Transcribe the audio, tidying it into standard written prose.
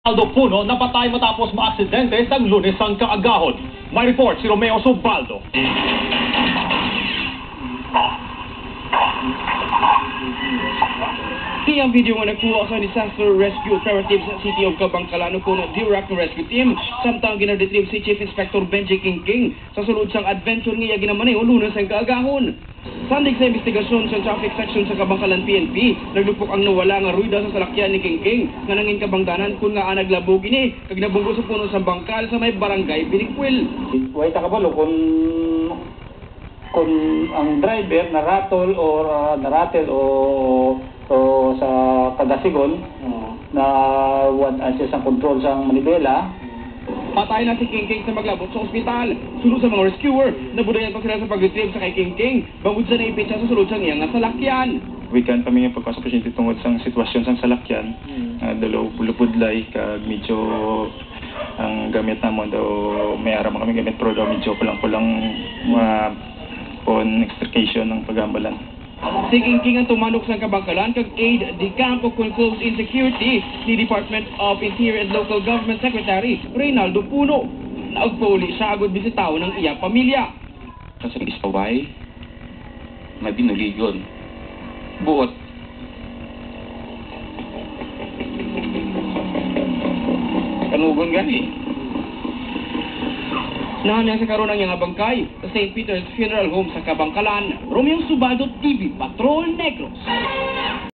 Aldo Puno napatay matapos maaksidente sa Lunes ang kaagahon. May report si Romeo Subaldo. Ang video nga nagkuha sa Disaster Rescue Operative sa City of Cabangcalan po na DIRAC ng rescue team samtang ginaretrieve si Chief Inspector Benji King sa sulod sang adventure nga ginamanay o Lunes ang kaagahon. Sandig sa investigasyon sa traffic section sa Cabangcalan PNP, naglupok ang nawala nga ruida sa salakyan ni King nga nangin kabangdanan kun nga naglabog ini kag nabunggo sa puno sa bangkal sa may barangay Binikwil. Way ta kabalo kung ang driver naratol or naratel o sa Tagasigon na what siya sa control sa manibela. Patay na si King sa maglabot sa ospital. Sulod sa mga rescuer, nabudayan pa sila sa pag-retrieve sa kay King. Bangod sa naipit siya sa sulod sa iyang salakyan. Weekend kami nga pagkasa pasyente tungod sa sitwasyon sa salakyan. Dalaw pulupudlay kag medyo ang gamit namon daw may aram kami gamit pero daw medyo kulang-kulang on extrication ng pagambalan. Si King ang tumanok sa Cabangcalan kag aid di campo con close insecurity ni Department of Interior and Local Government Secretary Reynaldo Puno. Naagpuli siya agad bisitaw ng iyang pamilya. Kasi isaway na binuligon. Buot. Kanugon gani. Nahan sa karon ang iyang bangkay sa St. Peter's Funeral Home sa Cabangcalan. Romeo Subaldo, TV Patrol Negros.